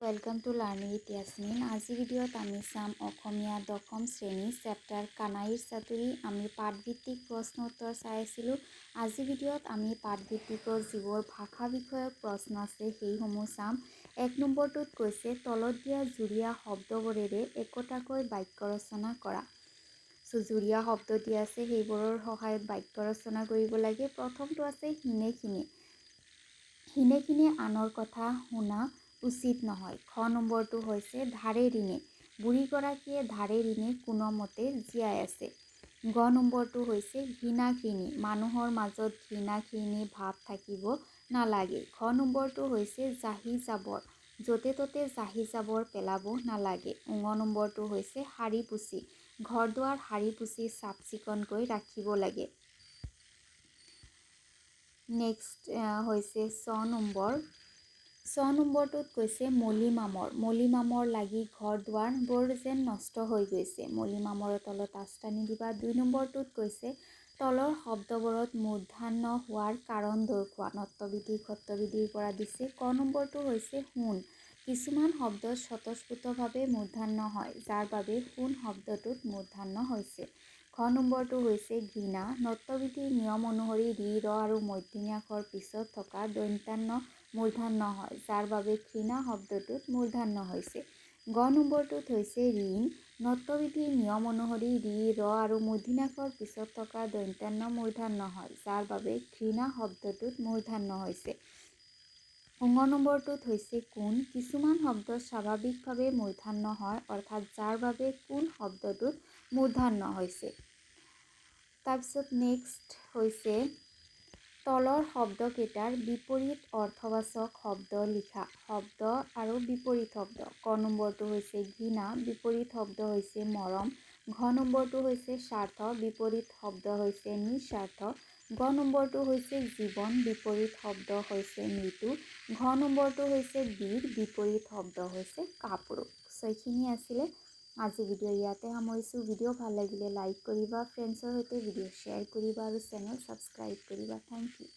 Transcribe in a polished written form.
Welcome to learning with Yasmin. আজি ভিডিঅ'ত আমি চাম অসমীয়া দশম শ্ৰেণী চেপ্টাৰ কানাইৰ চাতুৰি। আমি পাঠভিত্তিক প্ৰশ্ন উত্তৰ চাই আছিলোঁ। আজি ভিডিঅ'ত আমি পাঠভিত্তিকৰ যিবোৰ ভাষা বিষয়ক প্ৰশ্ন আছে সেইসমূহ চাম। 1 নম্বৰটোত কৈছে তলত দিয়া জুৰীয়া শব্দবোৰেৰে একোটাকৈ বাক্য ৰচনা কৰা। জুৰীয়া শব্দ দিয়া আছে সেইবোৰৰ সহায়ত বাক্য ৰচনা কৰিব লাগে। প্ৰথমটো আছে হিনে খিনে। হিনে খিনে আনৰ কথা শুনা উচিত নহয়। খ নম্বৰটো হৈছে ধাৰে ঋণে। বুঢ়ীগৰাকীয়ে ধাৰে ঋণে কোনোমতে জীয়াই আছে। গ নম্বৰটো হৈছে ঘৃণা ঘৃণী। মানুহৰ মাজত ঘৃণা ঘৃণী ভাৱ থাকিব নালাগে। ঘ নম্বৰটো হৈছে জাহি জাবৰ। য'তে ত'তে জাহি জাবৰ পেলাব নালাগে। ঙ নম্বৰটো হৈছে সাৰি পুচি। ঘৰ দুৱাৰ সাৰি পুচি চাফ চিকুণকৈ ৰাখিব লাগে। নেক্সট হৈছে ছ নম্বৰটোত কৈছে মলি মামৰ লাগি ঘৰ দুৱাৰবোৰ যেন নষ্ট হৈ গৈছে। মলি মামৰ তলত আস্তানি দিবা। 2 নম্বৰটোত কৈছে তলৰ শব্দবোৰত মূৰ্ধন্য হোৱাৰ কাৰণ দৰ্শোৱা। নত্ববিধি সত্যবিধিৰ পৰা দিছে। ক নম্বৰটো হৈছে সোণ। কিছুমান শব্দত স্বতঃস্ফূৰ্তভাৱে মূৰ্ধন্য হয়, যাৰ বাবে সোণ শব্দটোত মূৰ্ধন্য হৈছে। খ নম্বৰটো হৈছে ঘৃণা। নত্যবিধিৰ নিয়ম অনুসৰি ৰি ৰ আৰু মূৰ্ধন্য আখৰ পিছত থকা দন্ত্যান্ন মূৰ্ধন্য হয়, যাৰ বাবে ঘৃণা শব্দটোত মূৰ্ধন্য হৈছে। গ নম্বৰটোত হৈছে ঋণ। নত্যবিধিৰ নিয়ম অনুসৰি ৰি ৰ আৰু মূৰ্ধন্য আখৰ পিছত থকা দন্ত্যান্ন মূৰ্ধন্য হয়, যাৰ বাবে ঘৃণা শব্দটোত মূৰ্ধন্য হৈছে। ঙ নম্বৰটোত হৈছে কোন। কিছুমান শব্দ স্বাভাৱিকভাৱে মূৰ্ধন্য হয়, অৰ্থাৎ যাৰ বাবে কোন শব্দটোত মূৰ্ধন্য হৈছে। তাৰপিছত নেক্সট হৈছে তলৰ শব্দকেইটাৰ বিপৰীত অৰ্থবাচক শব্দ লিখা। শব্দ আৰু বিপৰীত শব্দ। ক নম্বৰটো হৈছে ঘৃণা, বিপৰীত শব্দ হৈছে মৰম। ঘ নম্বৰটো হৈছে স্বাৰ্থ, বিপৰীত শব্দ হৈছে নিস্বাৰ্থ। গ নম্বৰটো হৈছে জীৱন, বিপৰীত শব্দ হৈছে মৃত্যু। ঘ নম্বৰটো হৈছে বীৰ, বিপৰীত শব্দ হৈছে কাপুৰুষ। এইখিনি আছিলে আজি ভিডিঅ' ইয়াতে সামৰিছোঁ। ভিডিঅ' ভাল লাগিলে লাইক কৰিবা, ফ্ৰেণ্ডছৰ সৈতে ভিডিঅ' শ্বেয়াৰ কৰিবা আৰু চেনেল ছাবস্ক্ৰাইব কৰিবা। Thank U.